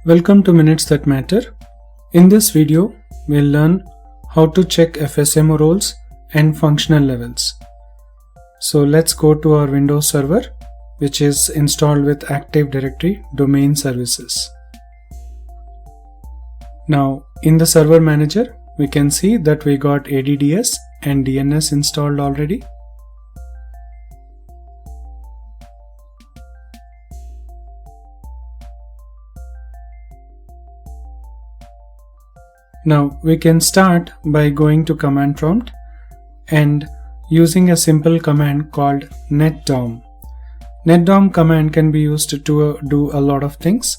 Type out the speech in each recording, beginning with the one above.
Welcome to Minutes That Matter. In this video, we'll learn how to check FSMO roles and functional levels. So let's go to our Windows server, which is installed with Active Directory Domain Services. Now, in the Server Manager, we can see that we got ADDS and DNS installed already. Now we can start by going to command prompt and using a simple command called netdom. Netdom command can be used to do a lot of things.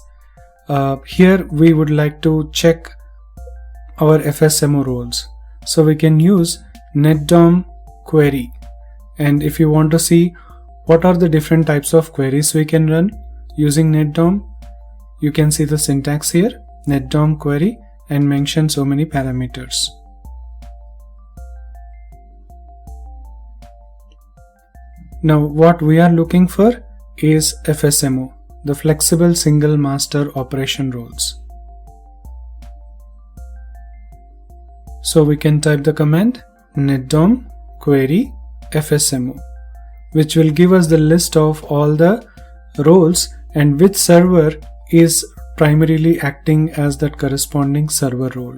Here we would like to check our FSMO roles. So we can use netdom query. And if you want to see what are the different types of queries we can run using netdom, you can see the syntax here, netdom query, and mention so many parameters. Now what we are looking for is FSMO, the Flexible Single Master Operation roles. So we can type the command netdom query FSMO, which will give us the list of all the roles and which server is primarily acting as that corresponding server role.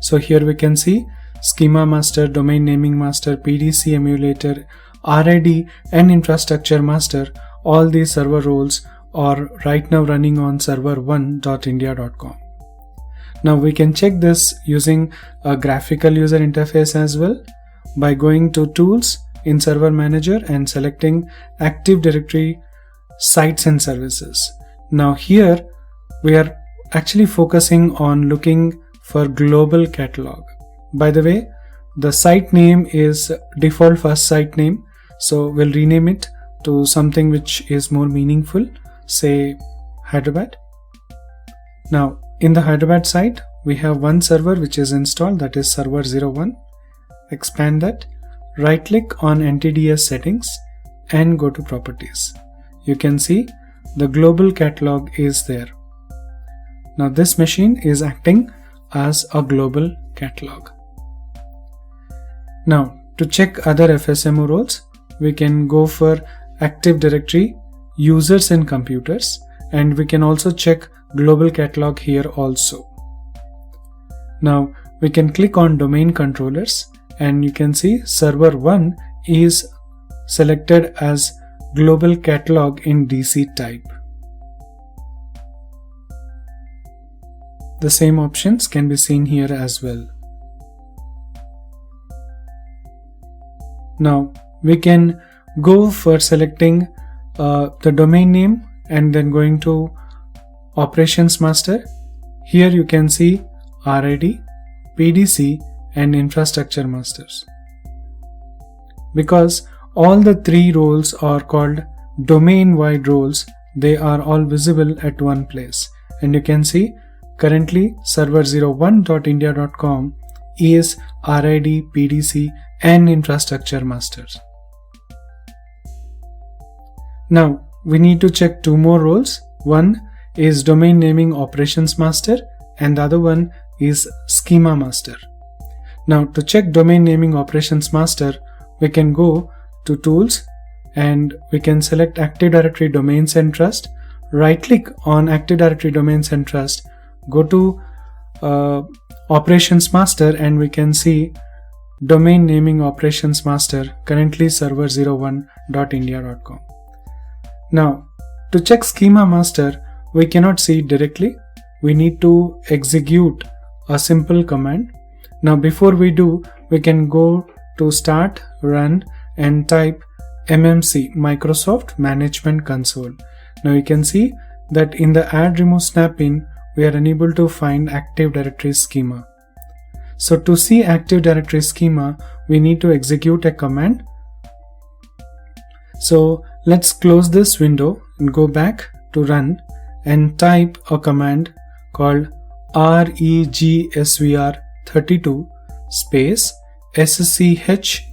So here we can see schema master, domain naming master, PDC emulator, RID and infrastructure master. All these server roles are right now running on server1.india.com. Now we can check this using a graphical user interface as well by going to Tools in Server Manager and selecting Active Directory Sites and Services. Now here we are actually focusing on looking for global catalog. By the way, the site name is default first site name, so we'll rename it to something which is more meaningful, say Hyderabad. Now in the Hyderabad site, we have one server which is installed, that is server 01. Expand that, right click on NTDS settings and go to properties. You can see the global catalog is there. Now this machine is acting as a global catalog. Now to check other FSMO roles, we can go for Active Directory users and computers, and we can also check global catalog here also. Now we can click on domain controllers and you can see server 1 is selected as global catalog in DC type. The same options can be seen here as well. Now we can go for selecting the domain name and then going to Operations Master. Here you can see RID, PDC and Infrastructure Masters. Because all the three roles are called domain-wide roles, they are all visible at one place. And you can see currently server01.india.com is RID, PDC and Infrastructure Masters. Now we need to check two more roles. One is Domain Naming Operations Master and the other one is Schema Master. Now to check Domain Naming Operations Master, we can go to Tools and we can select Active Directory Domains and Trust. Right click on Active Directory Domains and Trust, go to Operations Master and we can see Domain Naming Operations Master, currently server01.india.com. Now to check Schema Master, we cannot see it directly. We need to execute a simple command. Now before we do, we can go to Start, Run and type MMC, Microsoft Management Console. Now you can see that in the add remove snap-in, we are unable to find Active Directory schema. So to see Active Directory schema, we need to execute a command. So let's close this window and go back to Run and type a command called regsvr32 space schmmgmt,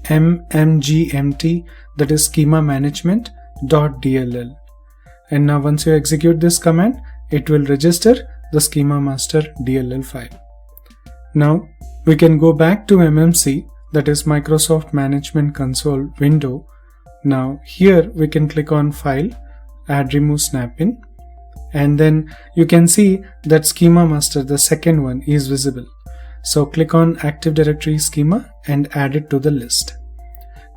that is schema management.dll. And now once you execute this command, it will register the schema master DLL file. Now we can go back to MMC, that is Microsoft Management Console window. Now here we can click on File, Add Remove Snap-in, and then you can see that schema master, the second one, is visible. So click on Active Directory Schema and add it to the list.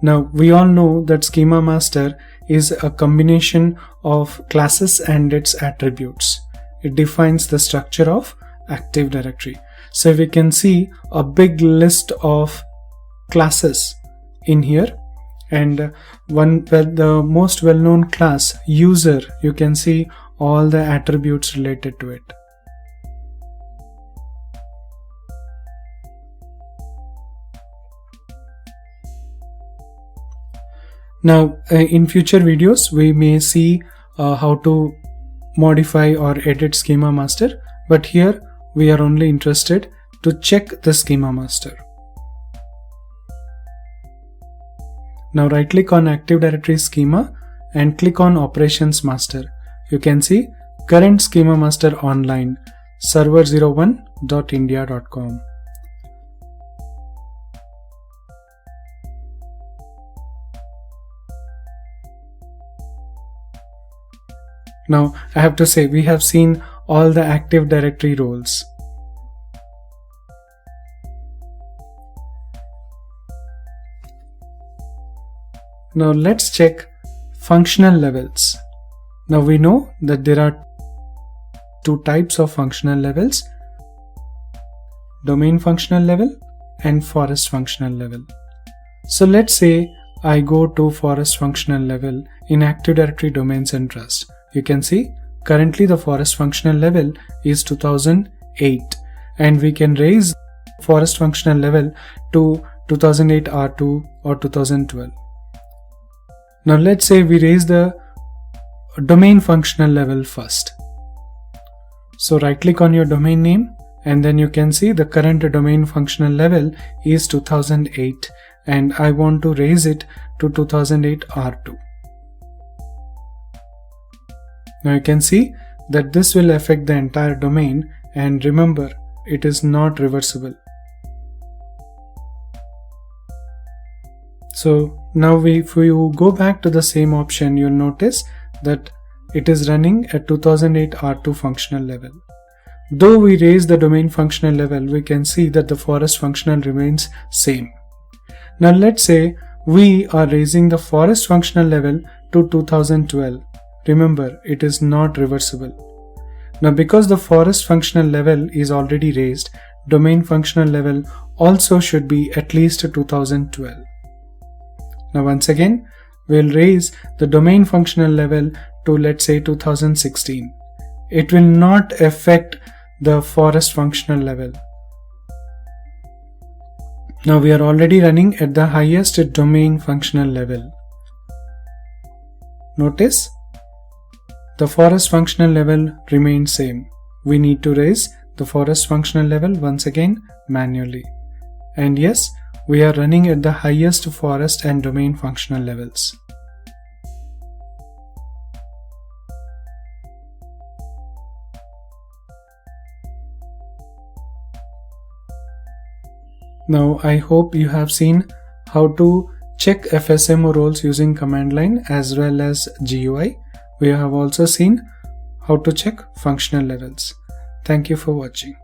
Now we all know that schema master is a combination of classes and its attributes. It defines the structure of Active Directory. So we can see a big list of classes in here, and the most well-known class, user, you can see all the attributes related to it. Now in future videos we may see how to modify or edit schema master, but here we are only interested to check the schema master. Now right click on Active Directory Schema and click on Operations Master. You can see current schema master online, server01.india.com. Now I have to say we have seen all the Active Directory roles. Now let's check functional levels. Now we know that there are two types of functional levels: domain functional level and forest functional level. So let's say I go to forest functional level in Active Directory Domains and Trust. You can see currently the forest functional level is 2008, and we can raise forest functional level to 2008 R2 or 2012. Now let's say we raise the domain functional level first. So right click on your domain name, and then you can see the current domain functional level is 2008, and I want to raise it to 2008 R2. Now you can see that this will affect the entire domain, and remember, it is not reversible. So now if you go back to the same option, you'll notice that it is running at 2008 R2 functional level. Though we raise the domain functional level, we can see that the forest functional remains same. Now let's say we are raising the forest functional level to 2012. Remember, it is not reversible. Now because the forest functional level is already raised, domain functional level also should be at least 2012. Now once again, we'll raise the domain functional level to, let's say, 2016. It will not affect the forest functional level. Now we are already running at the highest domain functional level. Notice the forest functional level remains same. We need to raise the forest functional level once again manually. And yes, we are running at the highest forest and domain functional levels. Now I hope you have seen how to check FSMO roles using command line as well as GUI. We have also seen how to check functional levels. Thank you for watching.